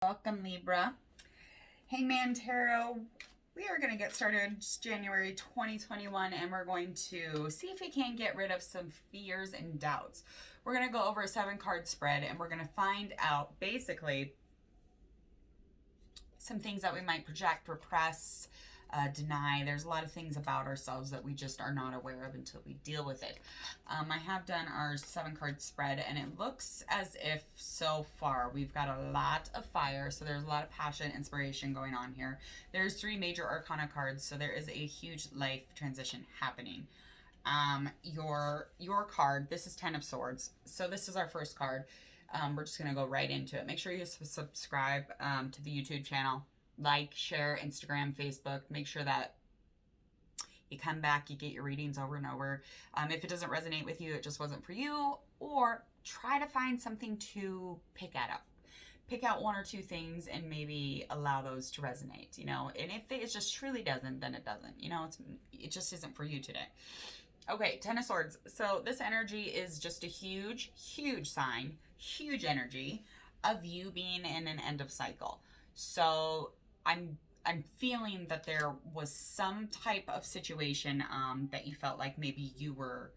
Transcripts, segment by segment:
Welcome, Libra. Hangman Tarot. We are going to get started January 2021, and we're going to see if we can get rid of some fears and doubts. We're going to go over a 7-card spread, and we're going to find out basically some things that we might project, repress, deny. There's a lot of things about ourselves that we just are not aware of until we deal with it. I have done our 7-card spread, and it looks as if so far we've got a lot of fire. So there's a lot of passion, inspiration going on here. There's 3 major arcana cards, so there is a huge life transition happening. Your card, this is 10 of Swords. So this is our first card. We're just going to go right into it. Make sure you subscribe to the YouTube channel. Like, share, Instagram, Facebook. Make sure that you come back, you get your readings over and over. If it doesn't resonate with you, it just wasn't for you. Or try to find something to pick out. Pick out 1 or 2 things and maybe allow those to resonate, you know. And if it just truly doesn't, then it doesn't. You know, it just isn't for you today. Okay, 10 of Swords. So this energy is just a huge, huge sign, huge energy of you being in an end of cycle. So I'm feeling that there was some type of situation that you felt like maybe you were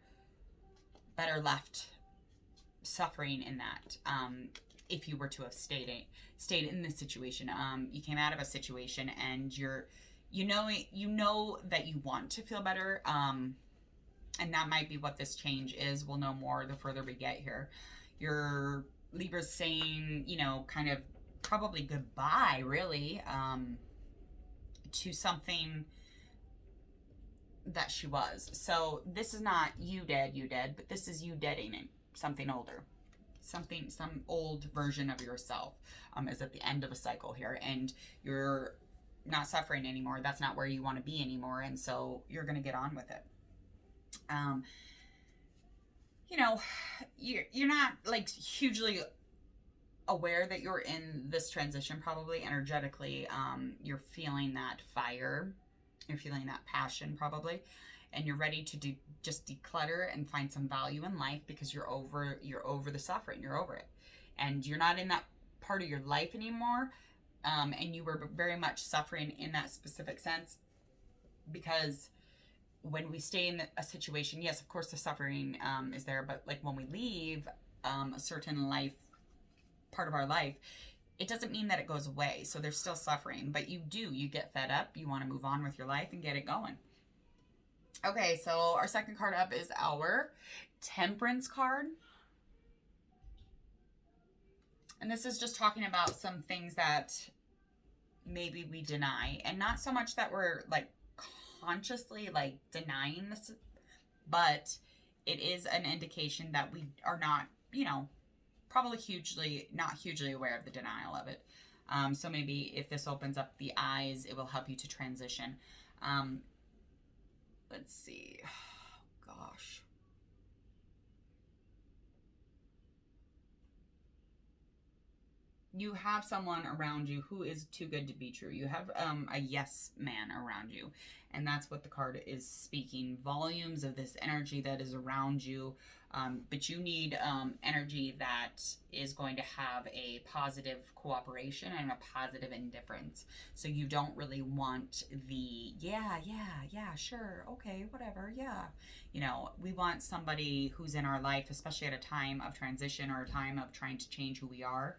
better left suffering in that. If you were to have stayed in this situation, you came out of a situation and you know that you want to feel better. And that might be what this change is. We'll know more the further we get here. Your Libra's saying, you know, kind of probably goodbye, really, to something that she was. So this is not you dead, but this is you deading something older. Some old version of yourself is at the end of a cycle here, and you're not suffering anymore. That's not where you want to be anymore, and so you're going to get on with it. You know, you're not like hugely aware that you're in this transition, probably energetically. You're feeling that fire, you're feeling that passion probably, and you're ready to just declutter and find some value in life because you're over the suffering, you're over it, and you're not in that part of your life anymore. And you were very much suffering in that specific sense, because when we stay in a situation, yes, of course the suffering is there, but like when we leave a certain part of our life, it doesn't mean that it goes away. So there's still suffering, but you get fed up, you want to move on with your life and get it going. Okay, so our second card up is our Temperance card. And this is just talking about some things that maybe we deny, and not so much that we're like consciously like denying this, but it is an indication that we are not, you know, probably not hugely aware of the denial of it. So maybe if this opens up the eyes, it will help you to transition. Let's see. Oh, gosh. You have someone around you who is too good to be true. You have a yes man around you. And that's what the card is speaking. Volumes of this energy that is around you. But you need energy that is going to have a positive cooperation and a positive indifference. So you don't really want the, yeah, sure, okay, whatever, yeah. You know, we want somebody who's in our life, especially at a time of transition or a time of trying to change who we are.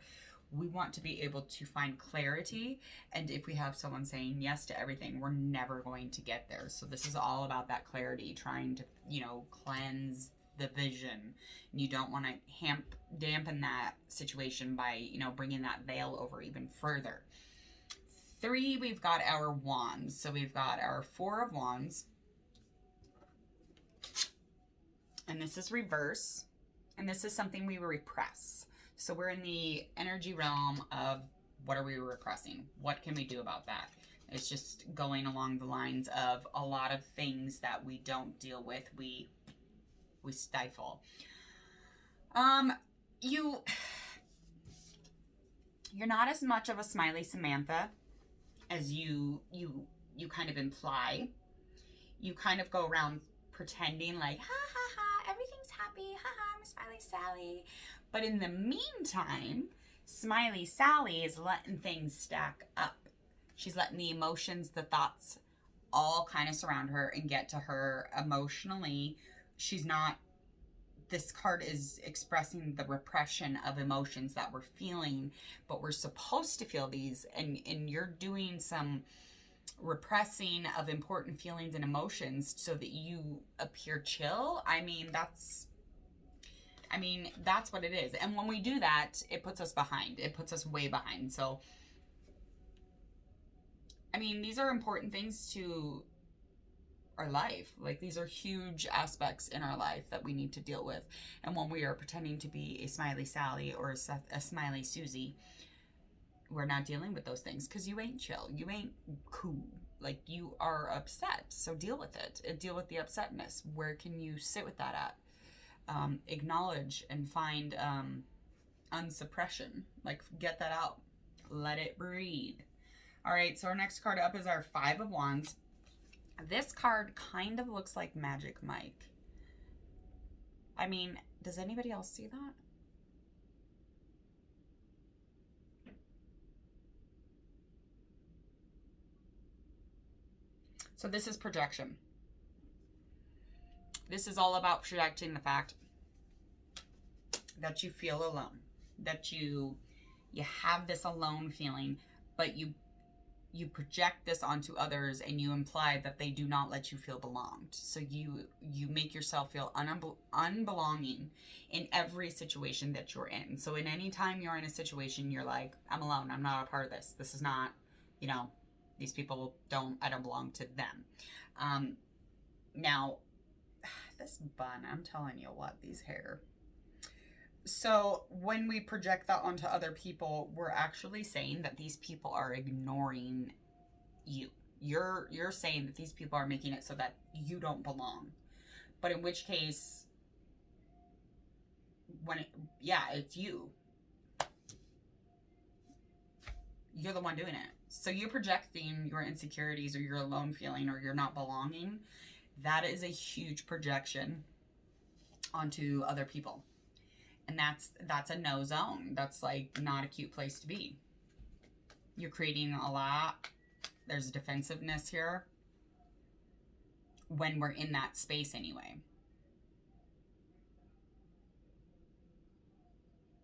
We want to be able to find clarity, and if we have someone saying yes to everything, we're never going to get there. So this is all about that clarity, trying to, you know, cleanse the vision. And you don't want to dampen that situation by, you know, bringing that veil over even further. 3, we've got our Wands. So we've got our 4 of Wands, and this is reverse, and this is something we repress. So we're in the energy realm of what are we repressing? What can we do about that? It's just going along the lines of a lot of things that we don't deal with, we stifle. You're not as much of a smiley Samantha as you kind of imply. You kind of go around pretending like, ha ha ha, everything's happy, ha ha, I'm a smiley Sally. But in the meantime, Smiley Sally is letting things stack up. She's letting the emotions, the thoughts all kind of surround her and get to her emotionally. She's not, this card is expressing the repression of emotions that we're feeling, but we're supposed to feel these, and you're doing some repressing of important feelings and emotions so that you appear chill. I mean, that's what it is. And when we do that, it puts us behind. It puts us way behind. So, I mean, these are important things to our life. Like, these are huge aspects in our life that we need to deal with. And when we are pretending to be a Smiley Sally or a Smiley Susie, we're not dealing with those things because you ain't chill. You ain't cool. Like, you are upset. So deal with it. Deal with the upsetness. Where can you sit with that at? Acknowledge and find unsuppression. Like, get that out. Let it breathe. All right, so our next card up is our Five of Wands. This card kind of looks like Magic Mike. I mean, does anybody else see that? So this is projection. This is all about projecting the fact that you feel alone, that you have this alone feeling, but you project this onto others and you imply that they do not let you feel belonged. So you make yourself feel unbelonging in every situation that you're in. So in any time you're in a situation, you're like, I'm alone. I'm not a part of this. This is not, you know, these people I don't belong to them. Now, this bun, I'm telling you what, these hair. So when we project that onto other people, we're actually saying that these people are ignoring you. You're saying that these people are making it so that you don't belong. But in which case, it's you. You're the one doing it. So you're projecting your insecurities or your alone feeling or you're not belonging. That is a huge projection onto other people. And that's a no zone. That's like not a cute place to be. You're creating a lot. There's defensiveness here when we're in that space anyway.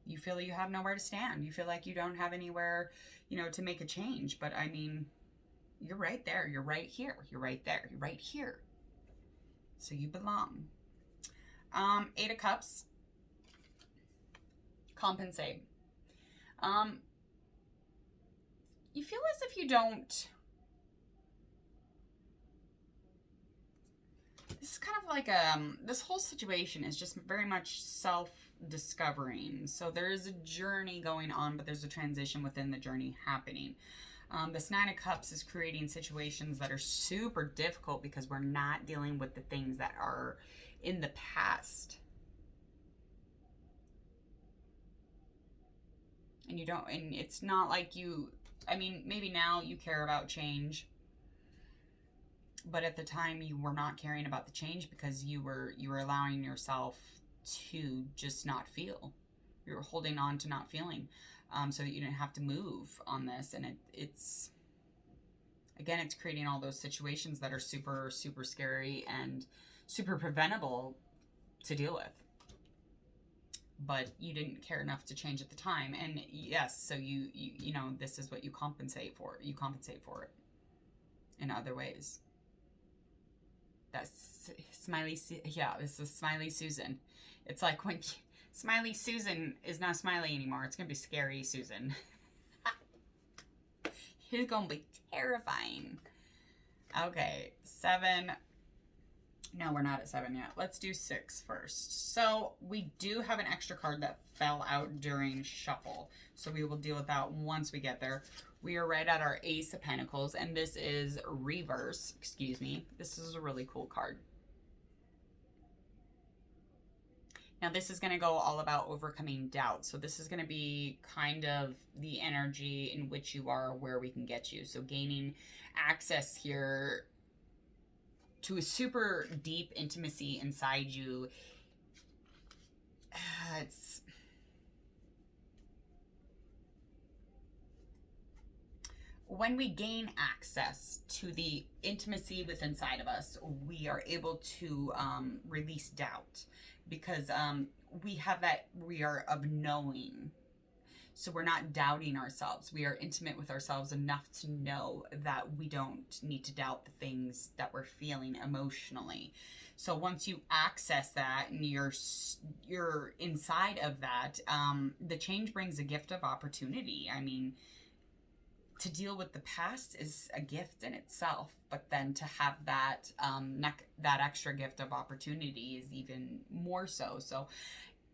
You feel you have nowhere to stand. You feel like you don't have anywhere, to make a change. But I mean, you're right there. You're right here. You're right there. You're right here. So you belong. Eight of Cups. Compensate. You feel as if you don't. This is kind of like this whole situation is just very much self-discovering. So there is a journey going on, but there's a transition within the journey happening. This Nine of Cups is creating situations that are super difficult because we're not dealing with the things that are in the past. And it's not like maybe now you care about change, but at the time you were not caring about the change because you were allowing yourself to just not feel. You were holding on to not feeling, so that you didn't have to move on this. And it's creating all those situations that are super, super scary and super preventable to deal with. But you didn't care enough to change at the time. And yes, so you this is what you compensate for. You compensate for it in other ways. That's this is Smiley Susan. It's like when Smiley Susan is not Smiley anymore. It's going to be Scary Susan. He's going to be terrifying. Okay, 7. No, we're not at 7 yet. Let's do 6 first. So we do have an extra card that fell out during shuffle. So we will deal with that once we get there. We are right at our Ace of Pentacles, and this is reverse. Excuse me. This is a really cool card. Now this is going to go all about overcoming doubt. So this is going to be kind of the energy in which you are, where we can get you. So gaining access here to a super deep intimacy inside you. when we gain access to the intimacy within inside of us, we are able to release doubt, because we have that, we are of knowing. So we're not doubting ourselves. We are intimate with ourselves enough to know that we don't need to doubt the things that we're feeling emotionally. So once you access that and you're inside of that, the change brings a gift of opportunity. I mean, to deal with the past is a gift in itself, but then to have that that extra gift of opportunity is even more so. So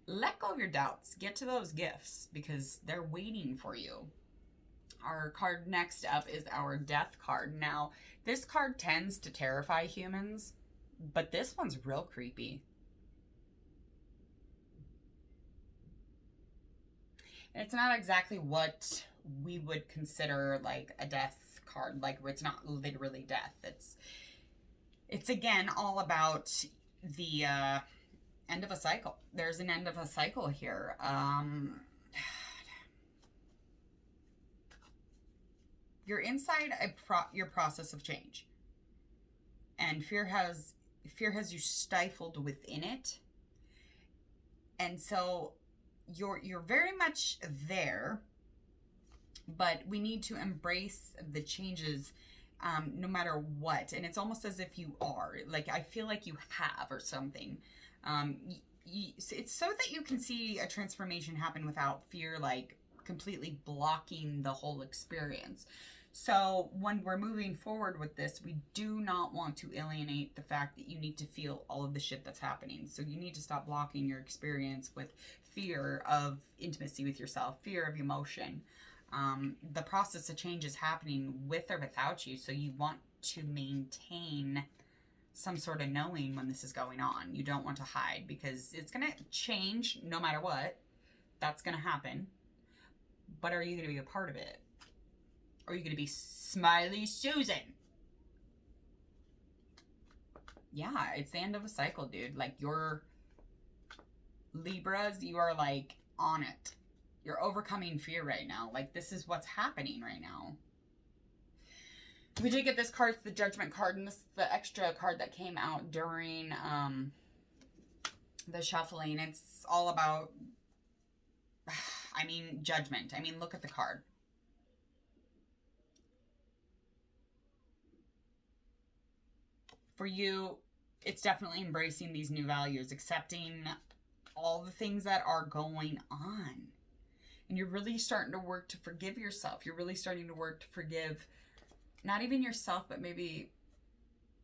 let go of your doubts. Get to those gifts because they're waiting for you. Our card next up is our Death card. Now, this card tends to terrify humans, but this one's real creepy. And it's not exactly what we would consider like a death card. Like, it's not literally death. It's again all about the end of a cycle. There's an end of a cycle here. You're inside your process of change, and fear has you stifled within it, and so you're very much there, but we need to embrace the changes no matter what. And it's almost as if you are, like, I feel like you have or something. It's so that you can see a transformation happen without fear, like, completely blocking the whole experience. So when we're moving forward with this, we do not want to alienate the fact that you need to feel all of the shit that's happening. So you need to stop blocking your experience with fear of intimacy with yourself, fear of emotion. The process of change is happening with or without you. So you want to maintain some sort of knowing when this is going on. You don't want to hide, because it's going to change no matter what. That's going to happen. But are you going to be a part of it? Or are you going to be Smiley Susan? Yeah, it's the end of a cycle, dude. Like, you're Libras, you are like on it. You're overcoming fear right now. Like, this is what's happening right now. We did get this card. It's the Judgment card, and this is the extra card that came out during the shuffling. It's all about, I mean, judgment. I mean, look at the card. For you, it's definitely embracing these new values, accepting all the things that are going on. And you're really starting to work to forgive yourself. You're really starting to work to forgive not even yourself, but maybe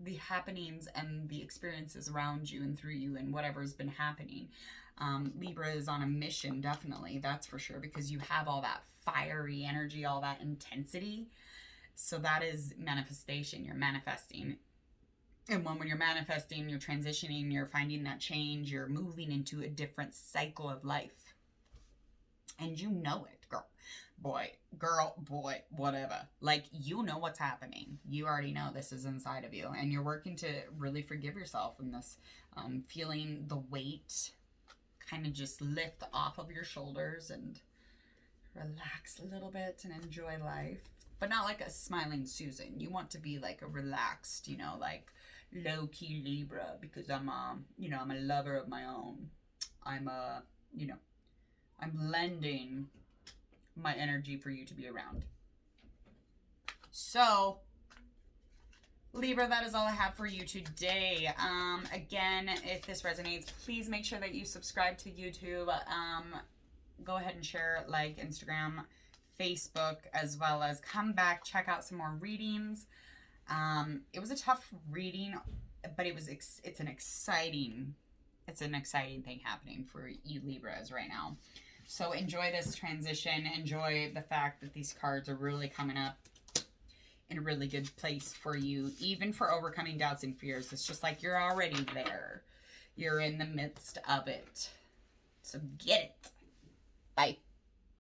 the happenings and the experiences around you and through you and whatever's been happening. Libra is on a mission, definitely. That's for sure, because you have all that fiery energy, all that intensity. So that is manifestation. You're manifesting. And when you're manifesting, you're transitioning, you're finding that change, you're moving into a different cycle of life. And you know it, girl, boy, whatever. Like, you know what's happening. You already know this is inside of you. And you're working to really forgive yourself in this, feeling the weight kind of just lift off of your shoulders and relax a little bit and enjoy life. But not like a smiling Susan. You want to be like a relaxed, you know, like low-key Libra, because I'm a lover of my own. I'm lending my energy for you to be around. So, Libra, that is all I have for you today. Again, if this resonates, please make sure that you subscribe to YouTube. Go ahead and share, like, Instagram, Facebook, as well as come back, check out some more readings. It was a tough reading, but it's an exciting thing happening for you Libras right now. So enjoy this transition. Enjoy the fact that these cards are really coming up in a really good place for you, even for overcoming doubts and fears. It's just like you're already there. You're in the midst of it. So get it. Bye.